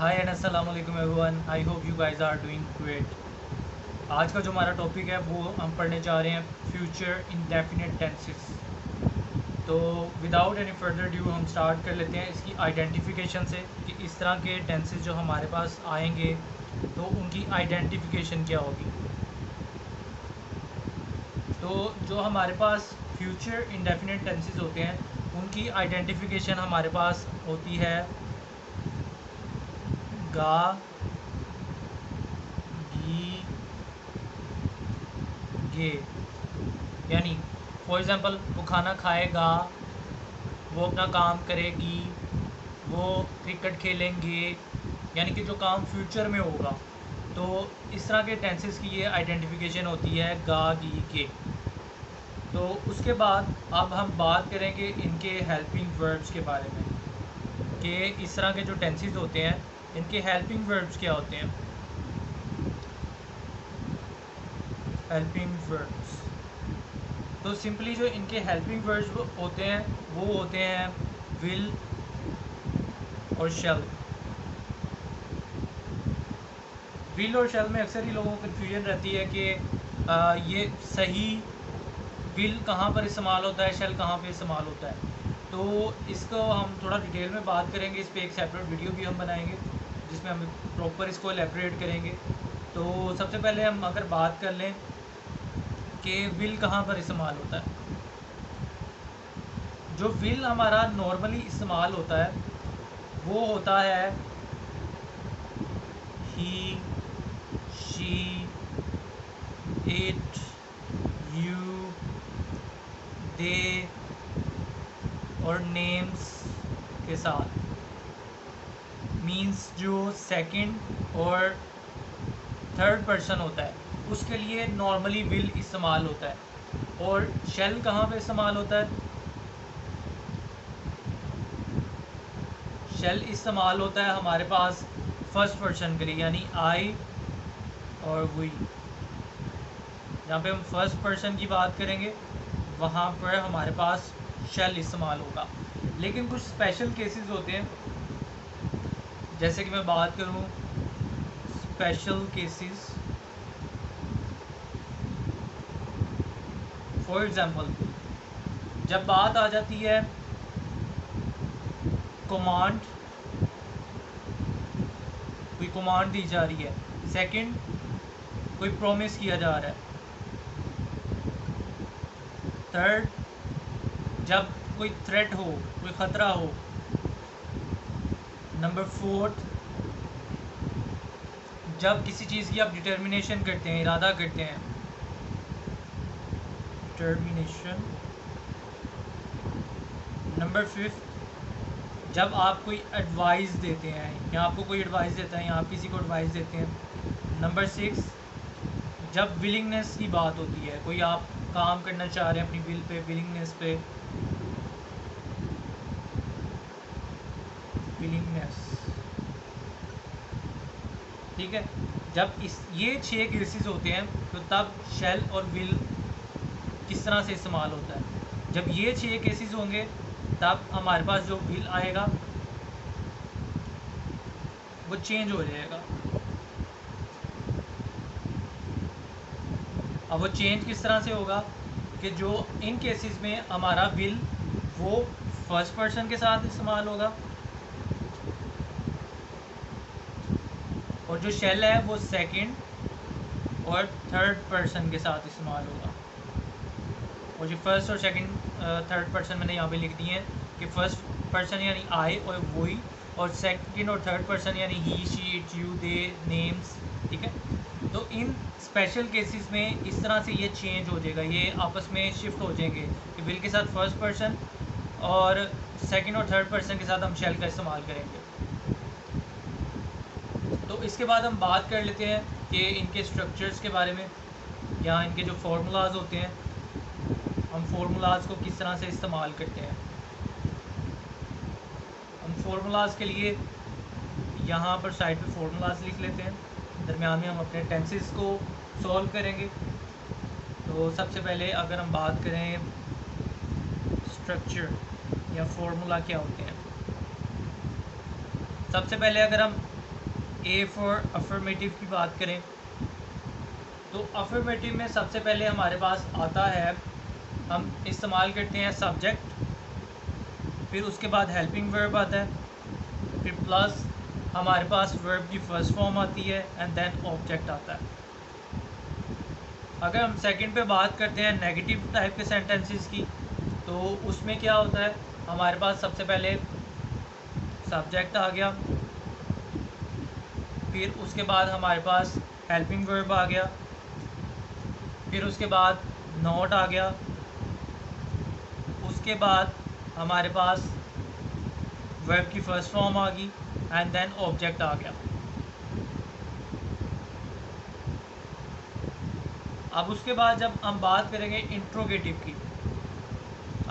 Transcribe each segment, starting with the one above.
हाय and अस्सलाम वालेकुम everyone. I hope you guys are doing great. आज का जो हमारा टॉपिक है वो हम पढ़ने जा रहे हैं फ्यूचर इंडेफिनिट टेंसेस। तो विदाउट एनी फर्दर ड्यू हम स्टार्ट कर लेते हैं इसकी आइडेंटिफिकेशन से कि इस तरह के टेंसेस जो हमारे पास आएंगे तो उनकी आइडेंटिफिकेशन क्या होगी। तो जो हमारे पास फ्यूचर इंडेफिनिट टेंसेस होते हैं उनकी आइडेंटिफिकेशन हमारे पास होती है गा, गी, गे। यानी फॉर एग्ज़ाम्पल वो खाना खाएगा, वो अपना काम करेगी, वो क्रिकेट खेलेंगे, यानी कि जो काम फ्यूचर में होगा। तो इस तरह के टेंसेस की ये आइडेंटिफिकेशन होती है गा, गी, के। तो उसके बाद अब हम बात करेंगे इनके हेल्पिंग वर्ब्स के बारे में कि इस तरह के जो टेंसेस होते हैं इनके हेल्पिंग वर्ब्स क्या होते हैं। हेल्पिंग वर्ब्स तो सिंपली जो इनके हेल्पिंग वर्ड्स होते हैं वो होते हैं विल और शैल। विल और शैल में अक्सर ही लोगों को कन्फ्यूजन रहती है कि ये सही विल कहाँ पर इस्तेमाल होता है, शैल कहाँ पर इस्तेमाल होता है। तो इसको हम थोड़ा डिटेल में बात करेंगे, इस पर एक सेपरेट वीडियो भी हम बनाएंगे जिसमें हम प्रॉपर इसको एलेबरेट करेंगे। तो सबसे पहले हम अगर बात कर लें कि विल कहाँ पर इस्तेमाल होता है। जो विल हमारा नॉर्मली इस्तेमाल होता है वो होता है ही, शी, इट, यू, दे और नेम्स के साथ। मीन्स जो सेकंड और थर्ड पर्सन होता है उसके लिए नॉर्मली विल इस्तेमाल होता है। और शेल कहाँ पे इस्तेमाल होता है। शेल इस्तेमाल होता है हमारे पास फर्स्ट पर्सन के लिए, यानी आई और वी। जहाँ पे हम फर्स्ट पर्सन की बात करेंगे वहाँ पर हमारे पास शेल इस्तेमाल होगा। लेकिन कुछ स्पेशल केसेस होते हैं, जैसे कि मैं बात करूँ स्पेशल केसेस। फॉर एग्ज़ाम्पल जब बात आ जाती है कमांड, कोई कमांड दी जा रही है, सेकंड कोई प्रॉमिस किया जा रहा है, थर्ड जब कोई थ्रेट हो, कोई ख़तरा हो, नंबर फोर्थ जब किसी चीज़ की आप डिटर्मिनेशन करते हैं, इरादा करते हैं, डिटर्मिनेशन। नंबर फिफ्थ जब आप कोई एडवाइस देते हैं, या आपको कोई एडवाइस देता है या आप किसी को एडवाइस देते हैं। नंबर सिक्स जब विलिंगनेस की बात होती है, कोई आप काम करना चाह रहे हैं अपनी विल पे, विलिंगनेस पे, विलिंगनेस। ठीक है, जब ये 6 केसेस होते हैं तो तब शेल और विल किस तरह से इस्तेमाल होता है। जब ये 6 केसेस होंगे तब हमारे पास जो विल आएगा वो चेंज हो जाएगा। अब वो चेंज किस तरह से होगा कि जो इन केसेस में हमारा विल वो फर्स्ट पर्सन के साथ इस्तेमाल होगा और जो शेल है वो सेकंड और थर्ड पर्सन के साथ इस्तेमाल होगा। और जो फर्स्ट और सेकंड थर्ड पर्सन मैंने यहाँ पे लिख दिए हैं कि फर्स्ट पर्सन यानी आई और वही, और सेकंड और थर्ड पर्सन यानी he, she, it, you, they, names. ठीक है, तो इन स्पेशल केसेस में इस तरह से ये चेंज हो जाएगा, ये आपस में शिफ्ट हो जाएंगे कि विल के साथ फर्स्ट पर्सन और सेकंड और थर्ड पर्सन के साथ हम शेल का इस्तेमाल करेंगे। तो इसके बाद हम बात कर लेते हैं कि इनके स्ट्रक्चर्स के बारे में, या इनके जो फार्मूलाज होते हैं हम फार्मूलाज को किस तरह से इस्तेमाल करते हैं। हम फार्मूलाज के लिए यहाँ पर साइड पे फार्मूलाज लिख लेते हैं, दरमियान में हम अपने टेंसेस को सॉल्व करेंगे। तो सबसे पहले अगर हम बात करें स्ट्रक्चर या फार्मूला क्या होते हैं, सबसे पहले अगर हम ए फॉर अफर्मेटिव की बात करें तो अफर्मेटिव में सबसे पहले हमारे पास आता है, हम इस्तेमाल करते हैं सब्जेक्ट, फिर उसके बाद हेल्पिंग वर्ब आता है, फिर प्लस हमारे पास वर्ब की फर्स्ट फॉर्म आती है एंड देन ऑब्जेक्ट आता है। अगर हम सेकंड पे बात करते हैं नेगेटिव टाइप के सेंटेंसेस की, तो उसमें क्या होता है, हमारे पास सबसे पहले सब्जेक्ट आ गया, फिर उसके बाद हमारे पास हेल्पिंग वर्ब आ गया, फिर उसके बाद नॉट आ गया, उसके बाद हमारे पास वर्ब की फर्स्ट फॉर्म आ गई एंड देन ऑब्जेक्ट आ गया। अब उसके बाद जब हम बात करेंगे इंट्रोगेटिव की,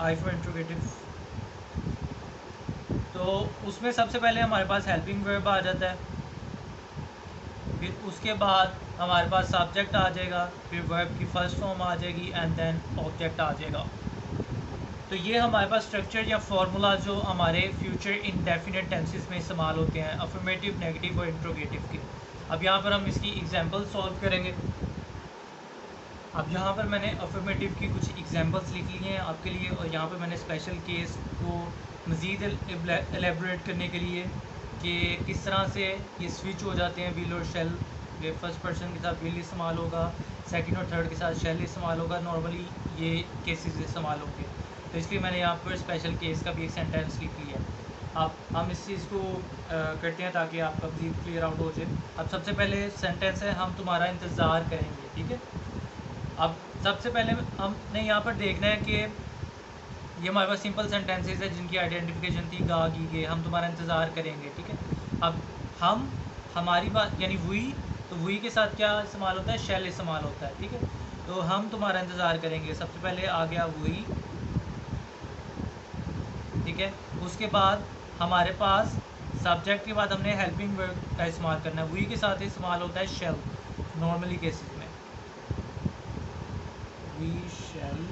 आई फॉर इंट्रोगेटिव, तो उसमें सबसे पहले हमारे पास हेल्पिंग वर्ब आ जाता है, फिर उसके बाद हमारे पास सब्जेक्ट आ जाएगा, फिर वर्ब की फर्स्ट फॉर्म आ जाएगी एंड देन ऑब्जेक्ट आ जाएगा। तो ये हमारे पास स्ट्रक्चर या फार्मूला जो हमारे फ्यूचर इंडेफिनिट टेंसेस में इस्तेमाल होते हैं अफर्मेटिव, नेगेटिव और इंट्रोगेटिव के। अब यहाँ पर हम इसकी एग्जांपल सॉल्व करेंगे। अब यहाँ पर मैंने अफर्मेटिव की कुछ एग्जांपल्स लिख लिए हैं आपके लिए, और यहाँ पर मैंने स्पेशल केस को मज़ीद एलेबरेट करने के लिए कि किस तरह से ये स्विच हो जाते हैं विल और शेल। ये फर्स्ट पर्सन के साथ विल इस्तेमाल होगा, सेकंड और थर्ड के साथ शेल इस्तेमाल होगा, नॉर्मली ये केसेस इस्तेमाल होंगे। तो इसलिए मैंने यहाँ पर स्पेशल केस का भी एक सेंटेंस लिख लिया है। अब हम इस चीज़ को करते हैं ताकि आपका मज़ीद क्लियर आउट हो जाए। अब सबसे पहले सेंटेंस है, हम तुम्हारा इंतज़ार करेंगे, ठीक है। अब सबसे पहले हमने यहाँ पर देखना है कि ये हमारे पास सिंपल सेंटेंसेस है जिनकी आइडेंटिफिकेशन थी गा की के, हम तुम्हारा इंतज़ार करेंगे, ठीक है। अब हम, हमारी बात यानी वी, तो वी के साथ क्या इस्तेमाल होता है, शेल इस्तेमाल होता है, ठीक है। तो हम तुम्हारा इंतज़ार करेंगे, सबसे पहले आ गया वी, ठीक है। उसके बाद हमारे पास सब्जेक्ट के बाद हमने हेल्पिंग वर्ब का इस्तेमाल करना है, वी के साथ इस्तेमाल होता है शेल नॉर्मली केसेस में, वी शेल।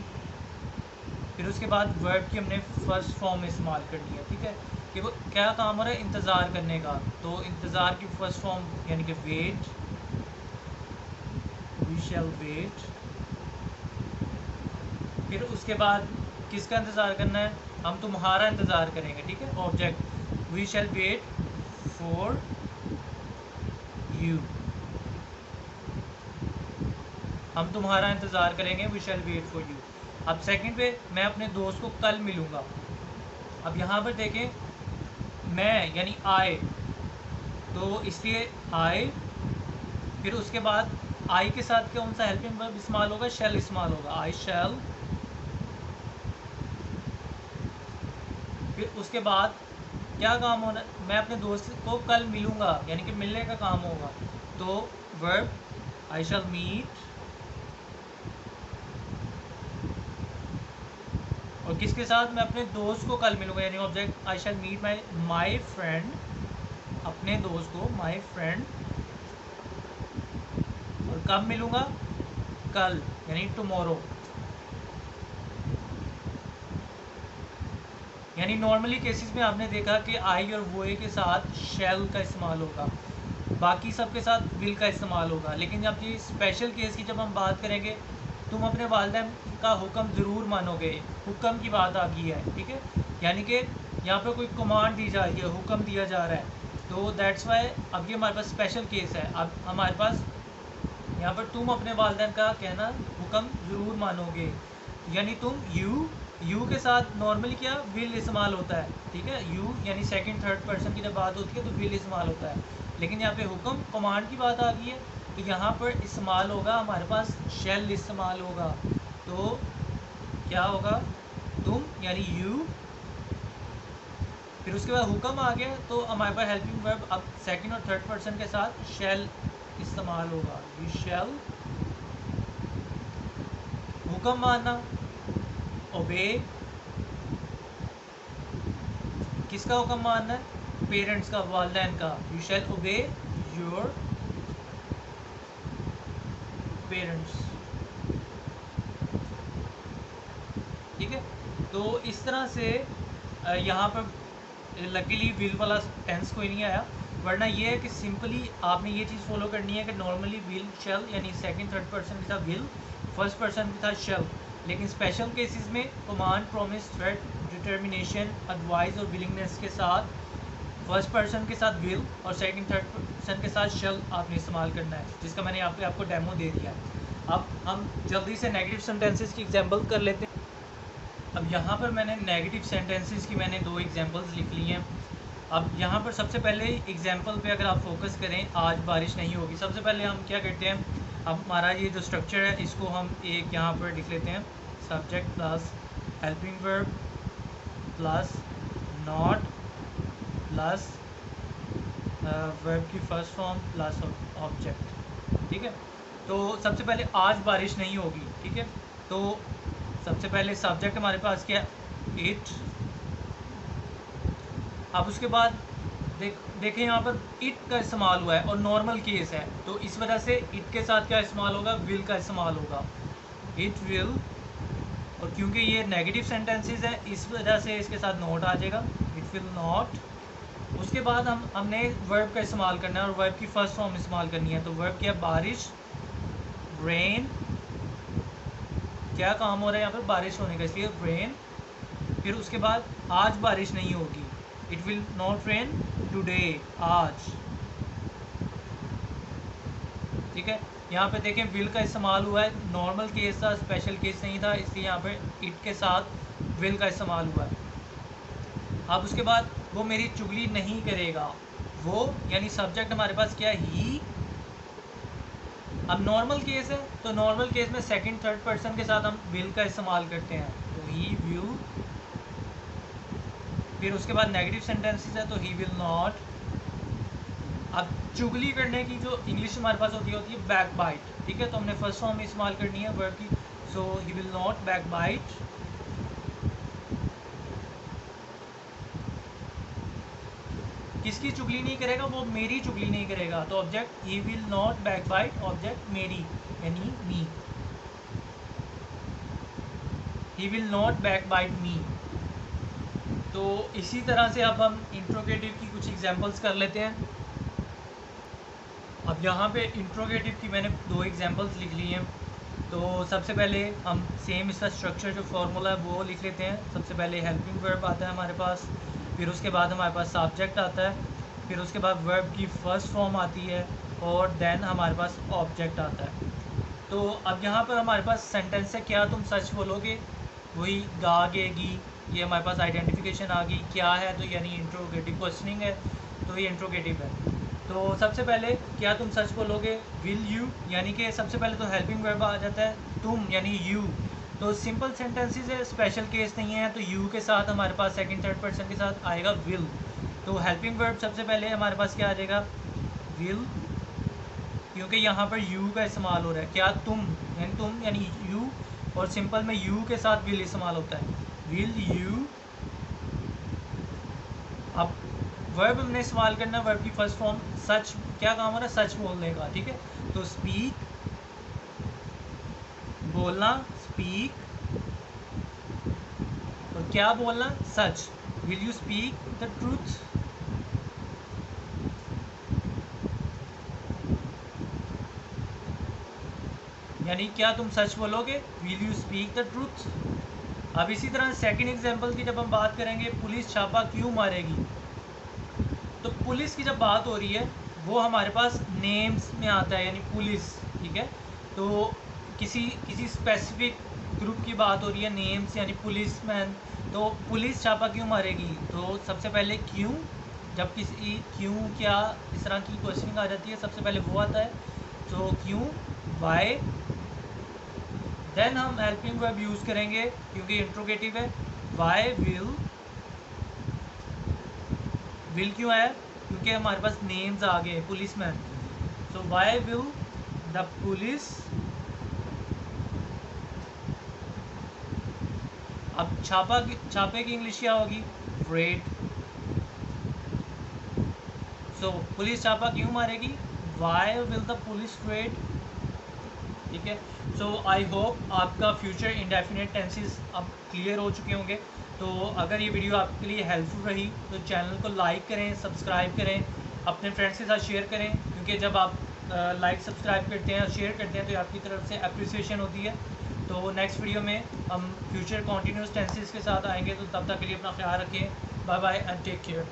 फिर उसके बाद वर्ब की हमने फर्स्ट फॉर्म में इस्तेमाल करनी है, ठीक है, कि वो क्या काम हो रहा है, इंतज़ार करने का। तो इंतज़ार की फर्स्ट फॉर्म यानी कि वेट, वी शैल वेट। फिर उसके बाद किसका इंतज़ार करना है, हम तुम्हारा इंतज़ार करेंगे, ठीक है, object, we shall wait for you, हम तुम्हारा इंतज़ार करेंगे, we shall wait for you. अब सेकंड पे मैं अपने दोस्त को कल मिलूँगा। अब यहाँ पर देखें मैं यानी आई, तो इसलिए आई, फिर उसके बाद आई के साथ कौन सा हेल्पिंग वर्ब इस्तेमाल होगा, शैल इस्तेमाल होगा, आई शैल। फिर उसके बाद क्या काम होना, मैं अपने दोस्त को कल मिलूँगा यानी कि मिलने का काम होगा, तो वर्ब आई शैल मीट, और किसके साथ, मैं अपने दोस्त को कल मिलूँगा यानी object, I shall meet my friend, अपने दोस्त को माई फ्रेंड। और कब मिलूँगा, कल यानी टुमारो। यानी नॉर्मली केसेस में आपने देखा कि आई और वो के साथ शैल का इस्तेमाल होगा, बाकी सब के साथ विल का इस्तेमाल होगा। लेकिन जब ये स्पेशल केस की जब हम बात करेंगे, तुम अपने वालिदैन का हुक्म ज़रूर मानोगे, हुक्म की बात आ गई है, ठीक है, यानी कि यहाँ पे कोई कमांड दी जा रही है, हुक्म दिया जा रहा है, तो दैट्स वाई अब ये हमारे पास स्पेशल केस है। अब हमारे पास यहाँ पर तुम अपने वालिदैन का कहना हुक्म ज़रूर मानोगे, यानी तुम यू के साथ नॉर्मली क्या विल इस्तेमाल होता है, ठीक है, यू यानी सेकंड थर्ड पर्सन की जब बात होती है तो विल इस्तेमाल होता है। लेकिन यहाँ पे हुक्म कमांड की बात आ गई है, तो यहाँ पर इस्तेमाल होगा हमारे पास शेल इस्तेमाल होगा। तो क्या होगा, तुम यानी यू, फिर उसके बाद हुक्म आ गया तो हमारे पास हेल्पिंग वर्ब अब सेकंड और थर्ड पर्सन के साथ शेल इस्तेमाल होगा, यू शेल। हुक्म मानना, ओबे, किसका हुक्म मानना है, पेरेंट्स का, वालिदैन का, यू शैल ओबे योर पेरेंट्स, ठीक है। तो इस तरह से यहाँ पर लकीली विल वाला टेंस कोई नहीं आया, वरना ये है कि सिंपली आपने ये चीज़ फॉलो करनी है कि नॉर्मली विल शेल यानी सेकंड थर्ड पर्सन के साथ विल, फर्स्ट पर्सन के साथ शेल, लेकिन स्पेशल केसेस में command, promise, threat, determination, advice और विलिंगनेस के साथ फर्स्ट पर्सन के साथ विल और सेकंड थर्ड पर्सन के साथ शेल आपने इस्तेमाल करना है, जिसका मैंने यहाँ पे आपको डेमो दे दिया है। अब हम जल्दी से नेगेटिव सेंटेंसेस की एग्जांपल कर लेते हैं। अब यहाँ पर मैंने नेगेटिव सेंटेंसेस की मैंने 2 एग्जांपल्स लिख ली हैं। अब यहाँ पर सबसे पहले एग्जांपल पे अगर आप फोकस करें, आज बारिश नहीं होगी, सबसे पहले हम क्या करते हैं, अब हमारा ये जो स्ट्रक्चर है इसको हम एक यहाँ पर लिख लेते हैं, subject plus helping verb plus not plus verb की फर्स्ट फॉर्म प्लस ऑब्जेक्ट। ठीक है, तो सबसे पहले आज बारिश नहीं होगी। ठीक है, तो सबसे पहले सब्जेक्ट हमारे पास क्या है, इट। अब उसके बाद देखें यहाँ पर इट का इस्तेमाल हुआ है और नॉर्मल केस है, तो इस वजह से इट के साथ क्या इस्तेमाल होगा, विल का इस्तेमाल होगा, इट विल। और क्योंकि ये नेगेटिव सेंटेंसेस है इस वजह से इसके साथ नॉट आ जाएगा, इट विल नॉट। उसके बाद हमने वर्ब का इस्तेमाल करना है और वर्ब की फर्स्ट फॉर्म इस्तेमाल करनी है, तो वर्ब क्या, बारिश, रेन। क्या काम हो रहा है यहाँ पर, बारिश होने का, इसलिए रेन। फिर उसके बाद आज बारिश नहीं होगी, it will not rain today, आज। ठीक है, यहाँ पे देखें विल का इस्तेमाल हुआ है, नॉर्मल केस था, स्पेशल केस नहीं था, इसलिए यहाँ पे इट के साथ विल का इस्तेमाल हुआ है। अब उसके बाद वो मेरी चुगली नहीं करेगा, वो यानी सब्जेक्ट हमारे पास क्या है, ही। अब नॉर्मल केस है, तो नॉर्मल केस में सेकंड थर्ड पर्सन के साथ हम विल का इस्तेमाल करते हैं, तो ही विल। फिर उसके बाद नेगेटिव सेंटेंसेस है, तो ही विल नॉट। अब चुगली करने की जो इंग्लिश हमारे पास होती है बैक बाइट। ठीक है, तो हमने फर्स्ट फॉर्म में इस्तेमाल करनी है वर्ब की, so he will not backbite. किसकी चुगली नहीं करेगा, वो मेरी चुगली नहीं करेगा, तो object he will not backbite, object मेरी यानी me, he will not backbite me. तो इसी तरह से अब हम इंट्रोगेटिव की कुछ एग्जांपल्स कर लेते हैं। अब यहाँ पे इंट्रोगेटिव की मैंने 2 एग्जांपल्स लिख ली हैं। तो सबसे पहले हम सेम इसका स्ट्रक्चर जो फार्मूला है वो लिख लेते हैं। सबसे पहले हेल्पिंग वर्ब आता है हमारे पास, फिर उसके बाद हमारे पास सब्जेक्ट आता है, फिर उसके बाद वर्ब की फर्स्ट फॉर्म आती है और देन हमारे पास ऑब्जेक्ट आता है। तो अब यहाँ पर हमारे पास सेंटेंस है, क्या तुम सच बोलोगे, वही गागेगी, ये हमारे पास आइडेंटिफिकेशन आ गई, क्या है तो यानी इंट्रोगेटिव, क्वेश्चनिंग है तो ये इंट्रोगेटिव है। तो सबसे पहले क्या तुम सच बोलोगे, विल यू, यानी कि सबसे पहले तो हेल्पिंग वर्ब आ जाता है, तुम यानी यू। तो सिंपल सेंटेंसेस है, स्पेशल केस नहीं है, तो यू के साथ हमारे पास सेकंड थर्ड पर्सन के साथ आएगा विल। तो हेल्पिंग वर्ब सबसे पहले हमारे पास क्या आ जाएगा, विल, क्योंकि यहाँ पर यू का इस्तेमाल हो रहा है, क्या तुम यानी यू, और सिंपल में यू के साथ विल इस्तेमाल होता है, विल यू। अब वर्ब हमने इस्तेमाल करना है, वर्ब की फर्स्ट फॉर्म सच, क्या काम हो रहा है, सच बोलने का। ठीक है, तो स्पीक, बोलना, स्पीक, और क्या बोलना, सच, will you speak the truth. यानी क्या तुम सच बोलोगे, will you speak the truth. अब इसी तरह सेकंड एग्जांपल की जब हम बात करेंगे, पुलिस छापा क्यों मारेगी, तो पुलिस की जब बात हो रही है वो हमारे पास नेम्स में आता है, यानी पुलिस। ठीक है, तो किसी स्पेसिफिक ग्रुप की बात हो रही है, नेम्स यानी पुलिस मैन। तो पुलिस छापा क्यों मारेगी, तो सबसे पहले क्यों, जब किसी क्यों क्या इस तरह की क्वेश्चनिंग आ जाती है, सबसे पहले वो आता है, तो क्यों, वाई। देन हम हेल्पिंग वर्ब यूज़ करेंगे क्योंकि इंट्रोगेटिव है, वाई विल। विल क्यों आया, क्योंकि हमारे पास नेम्स आ गए, policeman, so why will the police. अब छापे की इंग्लिश क्या होगी, रेड। सो पुलिस छापा क्यों मारेगी, why will the police raid. ठीक है, सो आई होप आपका फ्यूचर इंडेफिनिट टेंसेस अब क्लियर हो चुके होंगे। तो अगर ये वीडियो आपके लिए हेल्पफुल रही तो चैनल को लाइक करें, सब्सक्राइब करें, अपने फ्रेंड्स के साथ शेयर करें, क्योंकि जब आप लाइक सब्सक्राइब करते हैं और शेयर करते हैं तो आपकी तरफ से अप्रिसिएशन होती है। तो नेक्स्ट वीडियो में हम फ्यूचर कॉन्टीन्यूस टेंसेस के साथ आएंगे, तो तब तक के लिए अपना ख्याल रखें। Bye bye and take care.